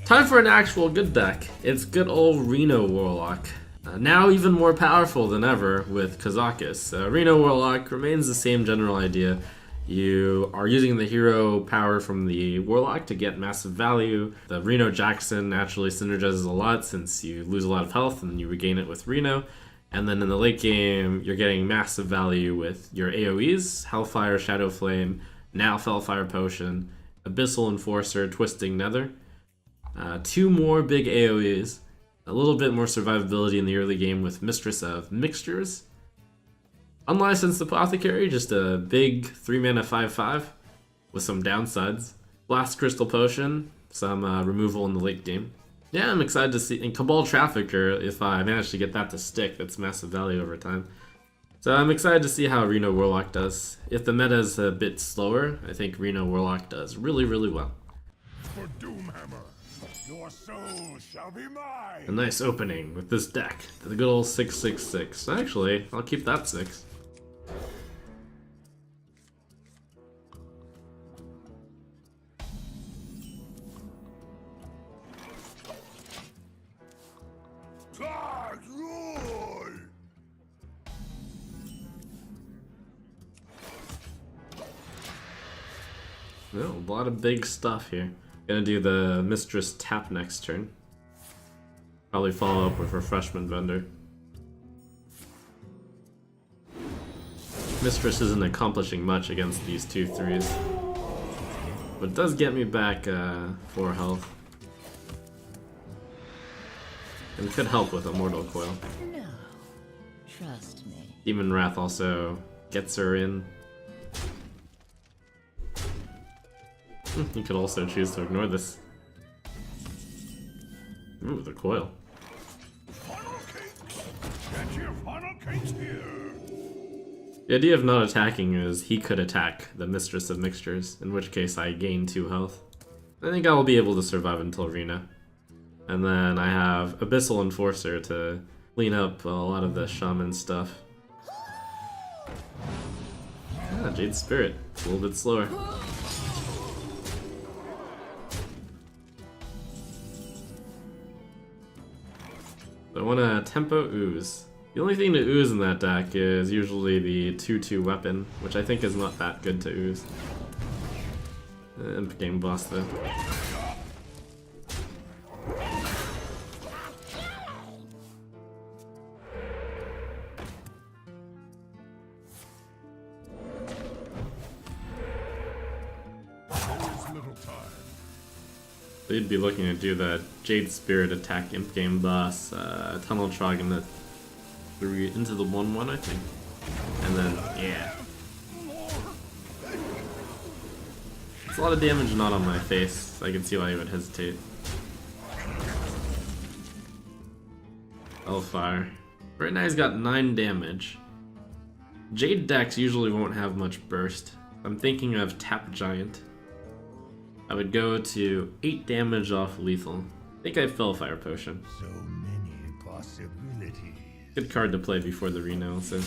Time for an actual good deck. It's good old Reno Warlock. Now even more powerful than ever with Kazakus. Reno Warlock remains the same general idea. You are using the hero power from the Warlock to get massive value. The Reno Jackson naturally synergizes a lot since you lose a lot of health and you regain it with Reno. And then in the late game, you're getting massive value with your AoEs, Hellfire, Shadow Flame, now Fellfire Potion, Abyssal Enforcer, Twisting Nether. 2 more big AoEs, a little bit more survivability in the early game with Mistress of Mixtures. Unlicensed Apothecary, just a big 3-mana 5/5 with some downsides. Blast Crystal Potion, some removal in the late game. Yeah, I'm excited to see. And Cabal Trafficker, if I manage to get that to stick, that's massive value over time. So I'm excited to see how Reno Warlock does. If the meta is a bit slower, I think Reno Warlock does really, really well. For Doomhammer, your soul shall be mine. A nice opening with this deck. The good old 6/6/6. Actually, I'll keep that 6. Oh, a lot of big stuff here. Gonna do the Mistress tap next turn. Probably follow up with Refreshment Vendor. Mistress isn't accomplishing much against these 2/3s. But it does get me back 4 health. And could help with a Mortal Coil. No, trust me. Demon Wrath also gets her in. You could also choose to ignore this. Ooh, the coil. Funnel cakes. Get your funnel cakes here. The idea of not attacking is he could attack the Mistress of Mixtures, in which case I gain 2 health. I think I will be able to survive until Rena. And then I have Abyssal Enforcer to clean up a lot of the shaman stuff. Ah, Jade Spirit. It's a little bit slower. I want to Tempo Ooze. The only thing to ooze in that deck is usually the 2/2 weapon, which I think is not that good to ooze. Imp game boss though. So you'd be looking to do the Jade Spirit attack Imp Game boss, Tunnel Trog in the 3 into the 1/1, I think. And then, yeah. It's a lot of damage not on my face, so I can see why you would hesitate. Hellfire. Right now he's got 9 damage. Jade decks usually won't have much burst. I'm thinking of Tap Giant. I would go to 8 damage off lethal. I think I Fellfire Potion. So many possibilities. Good card to play before the Reno, so.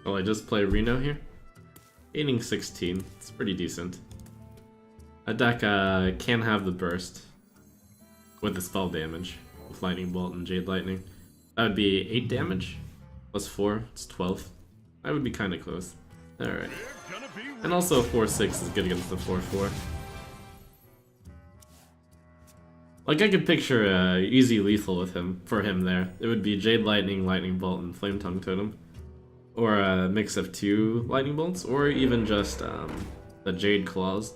Well, I just play Reno here. Gaining 16, it's pretty decent. A deck can have the burst with the spell damage. With Lightning Bolt and Jade Lightning. That would be 8 damage, plus 4, it's 12. I would be kind of close. Alright. And also 4/6 is good against the 4/4. Like I could picture easy lethal with him, for him there. It would be Jade Lightning, Lightning Bolt, and Flame Tongue Totem. Or a mix of 2 Lightning Bolts, or even just the Jade Claws.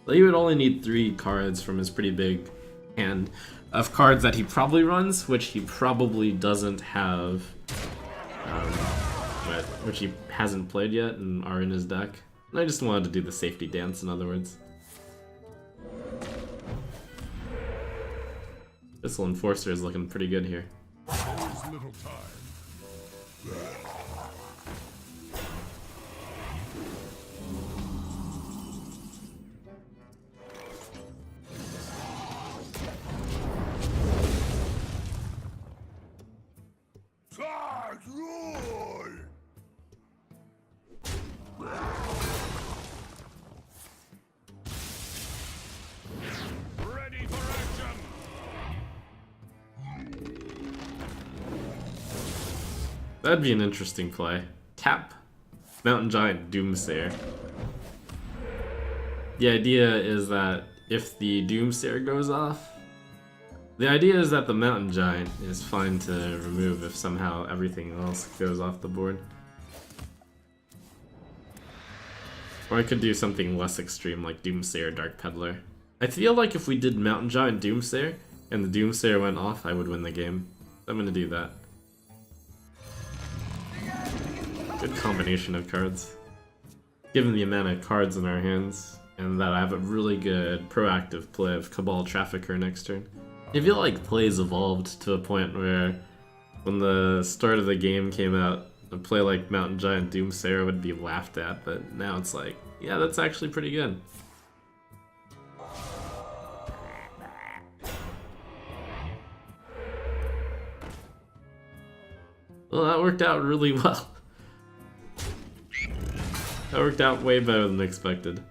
But he would only need 3 cards from his pretty big hand of cards that he probably runs, which he probably doesn't have, which he hasn't played yet and are in his deck. And I just wanted to do the safety dance, in other words. Abyssal Enforcer is looking pretty good here. There's little time. That'd be an interesting play. Tap Mountain Giant Doomsayer. The idea is that if the Doomsayer goes off, the idea is that the Mountain Giant is fine to remove if somehow everything else goes off the board. Or I could do something less extreme like Doomsayer Dark Peddler. I feel like if we did Mountain Giant Doomsayer and the Doomsayer went off, I would win the game. I'm gonna do that. Good combination of cards. Given the amount of cards in our hands, and that I have a really good proactive play of Cabal Trafficker next turn. I feel like plays evolved to a point where when the start of the game came out, a play like Mountain Giant Doomsayer would be laughed at, but now it's like, yeah, that's actually pretty good. Well, that worked out really well. That worked out way better than expected.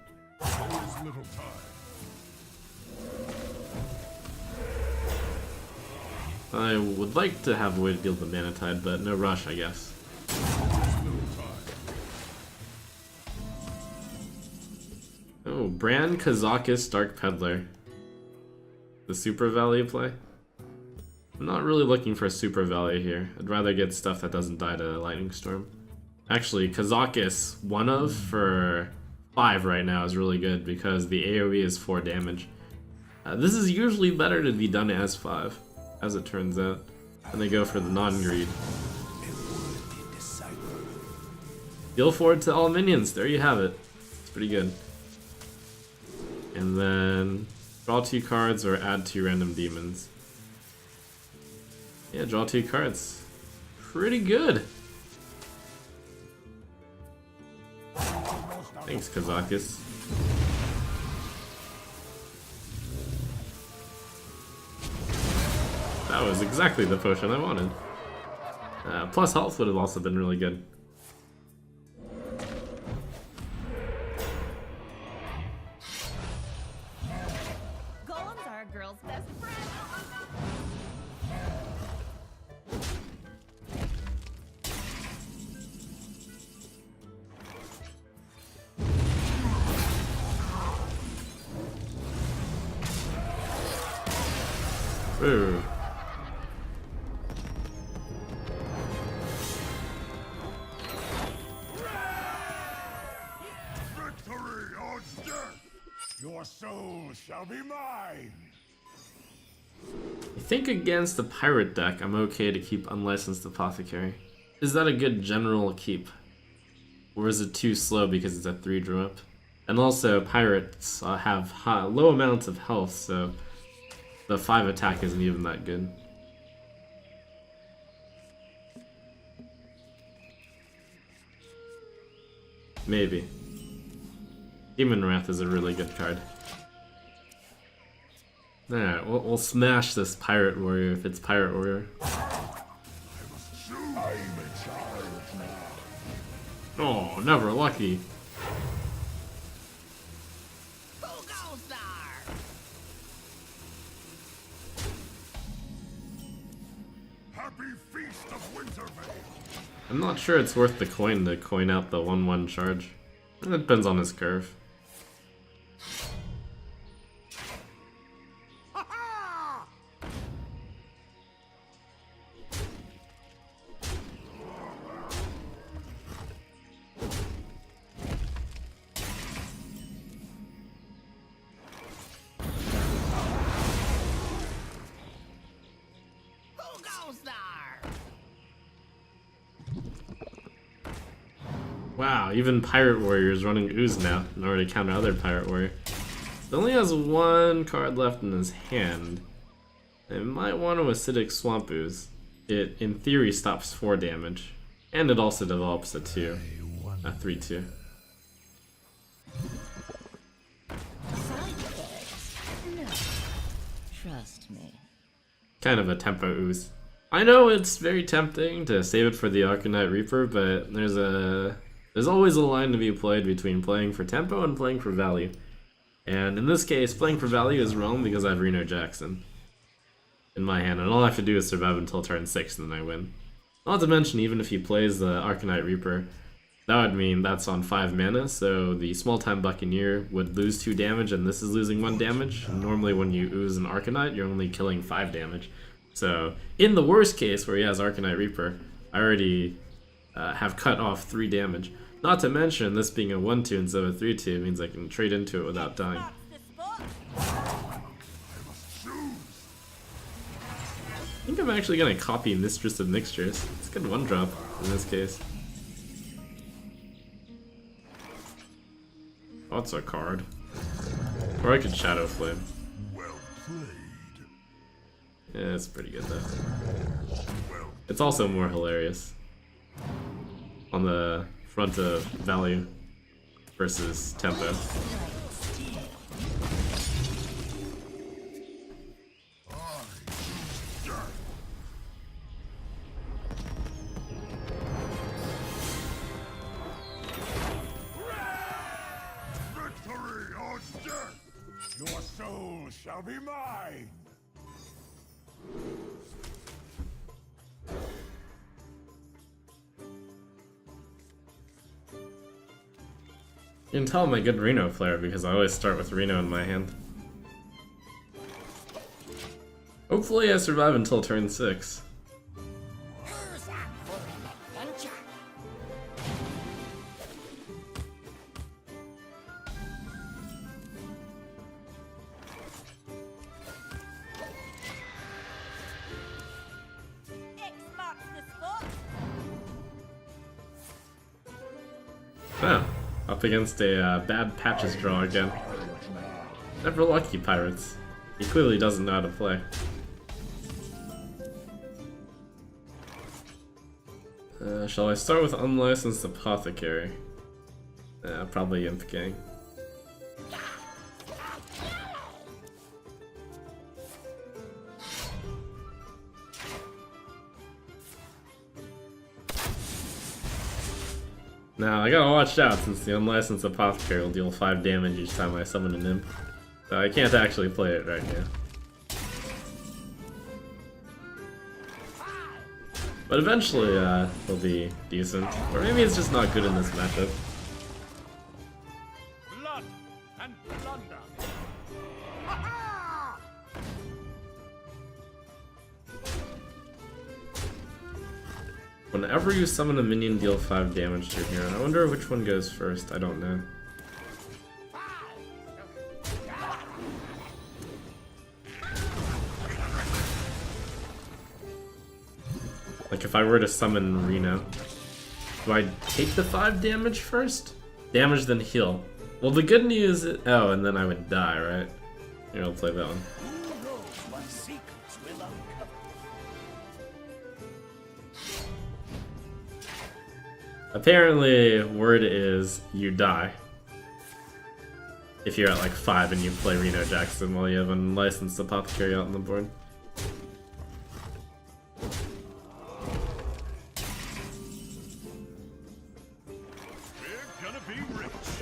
I would like to have a way to deal with the Mana Tide, but no rush, I guess. Oh, Brand Kazakis Dark Peddler. The super value play? I'm not really looking for a super value here. I'd rather get stuff that doesn't die to Lightning Storm. Actually, Kazakis 1 of for 5 right now is really good because the AoE is 4 damage. This is usually better to be done as 5, as it turns out. And they go for the non-greed. Deal forward to all minions, there you have it. It's pretty good. And then draw 2 cards or add 2 random demons. Yeah, draw 2 cards. Pretty good. Thanks, Kazakis. That was exactly the potion I wanted. Plus health would have also been really good. Golems are a girl's best friend. Ooh. Victory or death! Your soul shall be mine! I think against the pirate deck, I'm okay to keep Unlicensed Apothecary. Is that a good general keep? Or is it too slow because it's a 3 drop? And also, pirates have low amounts of health, so the 5 attack isn't even that good. Maybe. Demon Wrath is a really good card. Alright, we'll smash this Pirate Warrior if it's Pirate Warrior. Oh, never lucky. Who goes there? Happy feast of Winterveil! I'm not sure it's worth the coin to coin out the 1/1 charge. It depends on his curve. Who goes there? Wow, even Pirate Warrior is running Ooze now in order to counter other Pirate Warrior. He only has 1 card left in his hand. It might want to Acidic Swamp Ooze. It, in theory, stops 4 damage. And it also develops a 2. A 3/2. No. Trust me. Kind of a tempo ooze. I know it's very tempting to save it for the Arcanite Reaper, but there's always a line to be played between playing for tempo and playing for value. And in this case, playing for value is wrong because I have Reno Jackson in my hand, and all I have to do is survive until turn 6 and then I win. Not to mention, even if he plays the Arcanite Reaper, that would mean that's on 5 mana, so the Small-Time Buccaneer would lose 2 damage, and this is losing 1 damage. And normally when you ooze an Arcanite, you're only killing 5 damage. So, in the worst case, where he has Arcanite Reaper, I already have cut off 3 damage. Not to mention, this being a 1-2 instead of a 3-2 means I can trade into it without dying. I think I'm actually going to copy Mistress of Mixtures. It's a good 1-drop in this case. Oh, it's a card. Or I could Shadow Flame. Well played. Yeah, it's pretty good though. It's also more hilarious on the front of value versus tempo. Victory or death! Your soul shall be mine! You can tell I'm a good Reno player because I always start with Reno in my hand. Hopefully I survive until turn 6. Wow, up against a bad Patches draw again. Never lucky, Pirates. He clearly doesn't know how to play. Shall I start with Unlicensed Apothecary? Probably Imp Gang. Now, I gotta watch out since the Unlicensed Apothecary will deal 5 damage each time I summon an Imp. So I can't actually play it right now. But eventually, it'll be decent. Or maybe it's just not good in this matchup. Blood and plunder! Whenever you summon a minion, deal 5 damage to your hero. I wonder which one goes first. I don't know. Like if I were to summon Reno, do I take the 5 damage first? Damage then heal. Well, the good news is... Oh, and then I would die, right? Here, I'll play that one. Apparently, word is you die. If you're at like 5 and you play Reno Jackson while you have an Unlicensed Apothecary out on the board.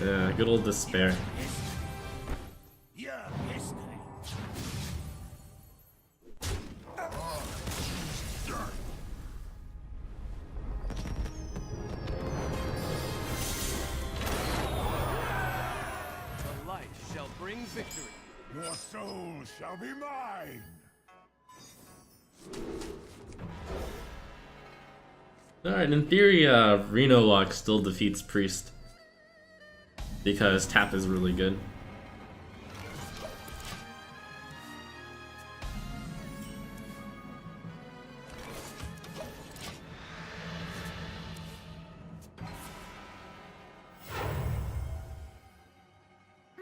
Yeah, good old Despair. Victory. Your soul shall be mine. Alright, in theory, Reno Lock still defeats Priest. Because tap is really good.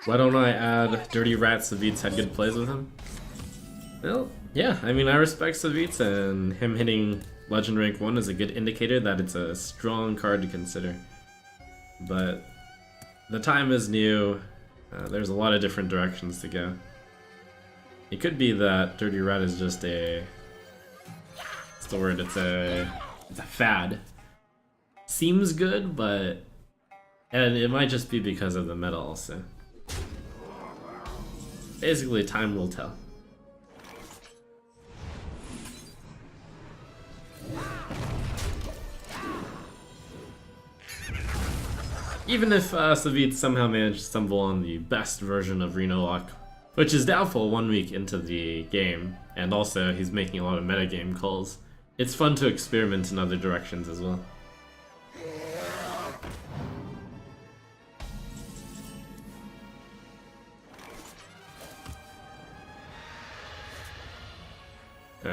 Why don't I add Dirty Rat? Savitz had good plays with him. Well, yeah, I mean, I respect Savitz, and him hitting Legend Rank 1 is a good indicator that it's a strong card to consider. But the time is new. There's a lot of different directions to go. It could be that Dirty Rat is just a... What's the word? It's a fad. Seems good, but... And it might just be because of the meta also. Basically, time will tell. Even if Savit somehow managed to stumble on the best version of Reno Lock, which is doubtful 1 week into the game, and also he's making a lot of metagame calls, it's fun to experiment in other directions as well.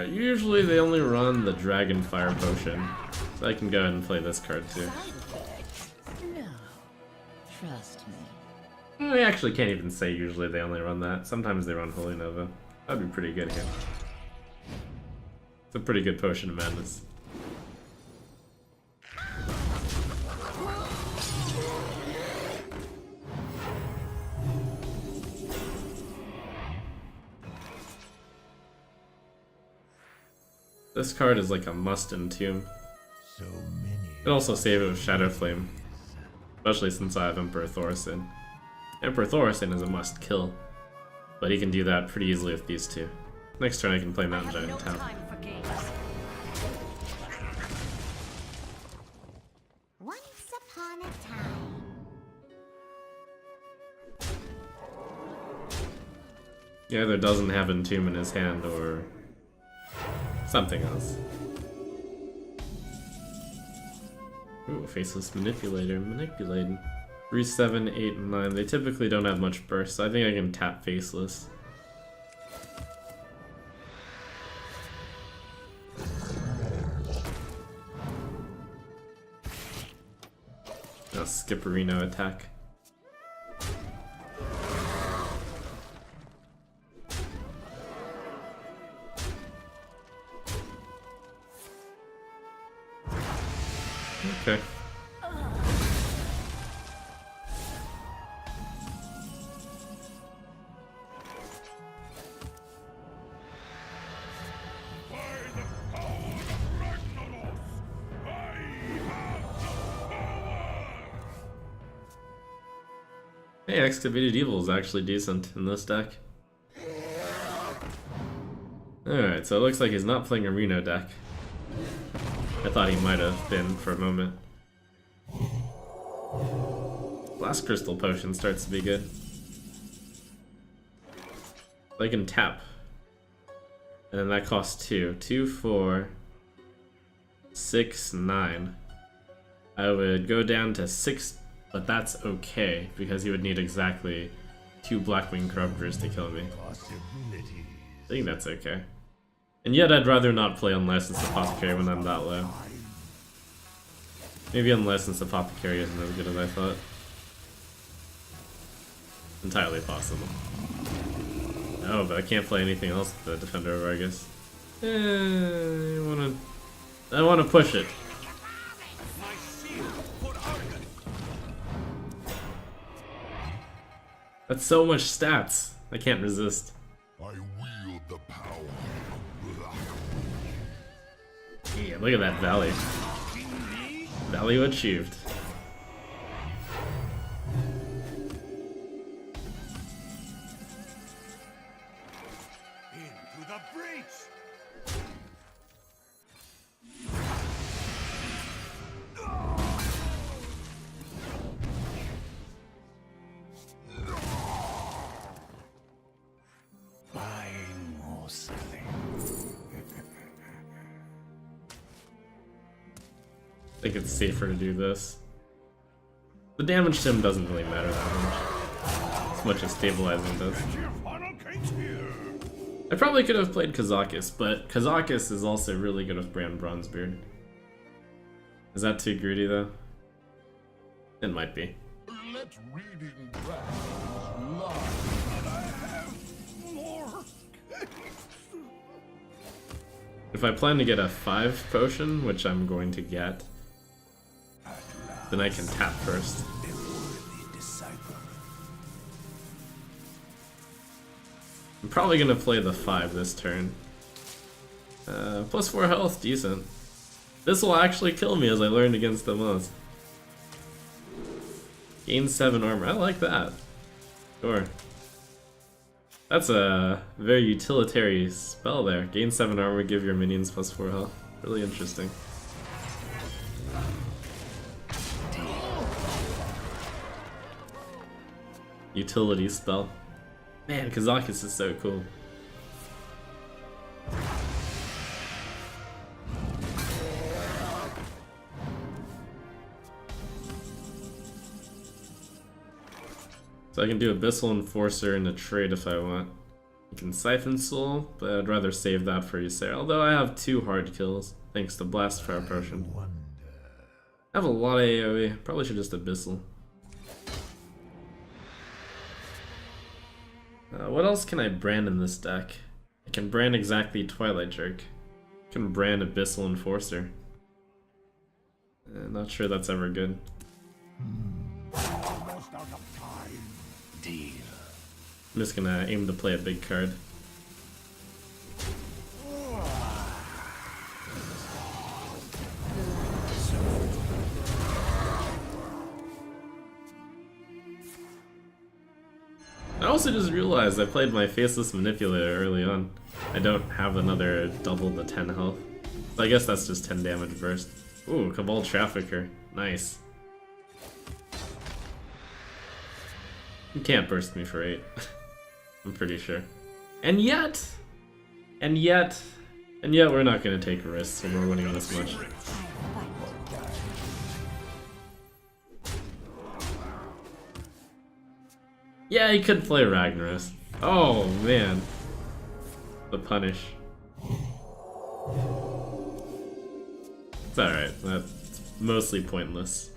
Usually they only run the Dragon Fire Potion, so I can go ahead and play this card too. No. Trust me. I actually can't even say usually they only run that. Sometimes they run Holy Nova. That'd be pretty good here. It's a pretty good Potion of Madness. This card is like a must entomb. So many. You can also save it with Shadow Flame, especially since I have Emperor Thorison. Emperor Thorison is a must kill, but he can do that pretty easily with these two. Next turn I can play Mountain Giant in town. Once upon a time. He either doesn't have Entomb in his hand or something else. Ooh, Faceless Manipulator, manipulating. 3, 7, 8, and 9. They typically don't have much burst, so I think I can tap Faceless. Now skip Reno attack. Okay. Hey, Excavated Evil is actually decent in this deck. Alright, so it looks like he's not playing a Reno deck. I thought he might have been for a moment. Blast Crystal Potion starts to be good. I can tap. And then that costs 2. 2, 4, 6, 9. I would go down to 6, but that's okay, because he would need exactly 2 Blackwing Corruptors to kill me. I think that's okay. And yet I'd rather not play Unlicensed Apothecary when I'm that low. Maybe Unlicensed Apothecary isn't as good as I thought. Entirely possible. Oh, but I can't play anything else with the Defender of Argus. I wanna push it. That's so much stats. I can't resist. I wield the power. Yeah, look at that Value. Value achieved. Into the breach. Buying or selling. I think it's safer to do this. The damage to him doesn't really matter that much. As much as stabilizing does. I probably could have played Kazakus, but Kazakus is also really good with Brand Bronzebeard. Is that too greedy though? It might be. Let reading dragons lie. I have more. If I plan to get a 5 potion, which I'm going to get, then I can tap first. I'm probably gonna play the 5 this turn. Plus 4 health, decent. This will actually kill me, as I learned against the Moz. Gain 7 armor, I like that. Sure. That's a very utilitarian spell there. Gain 7 armor, give your minions plus 4 health. Really interesting. utility spell. Man, Kazakus is so cool. So I can do Abyssal Enforcer in a trade if I want. You can Siphon Soul, but I'd rather save that for Ysera. Although I have 2 hard kills, thanks to Blast Fire Potion. I have a lot of AoE, probably should just Abyssal. What else can I brand in this deck? I can brand exactly Twilight Jerk. I can brand Abyssal Enforcer. Not sure that's ever good. Almost out of time. Deal. I'm just gonna aim to play a big card. I also just realized I played my Faceless Manipulator early on. I don't have another double the 10 health. So I guess that's just 10 damage burst. Ooh, Cabal Trafficker. Nice. You can't burst me for 8. I'm pretty sure. And yet, we're not gonna take risks when we're winning this much. Yeah, he could play Ragnaros. Oh man. The punish. It's alright, that's mostly pointless.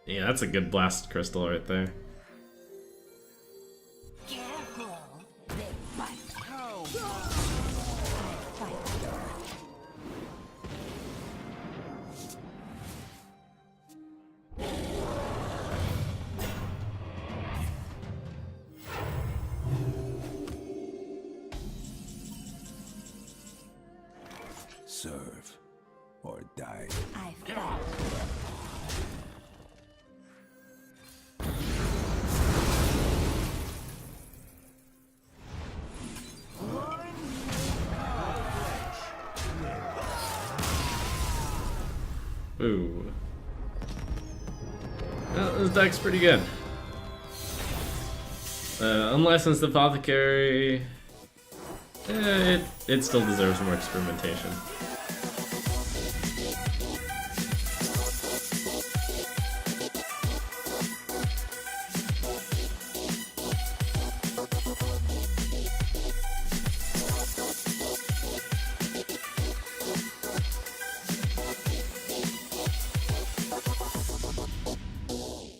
Yeah, that's a good blast crystal right there. Careful. They bite. Serve or die. I fight. Ooh. Well, this deck's pretty good. Unlicensed Apothecary. It still deserves more experimentation.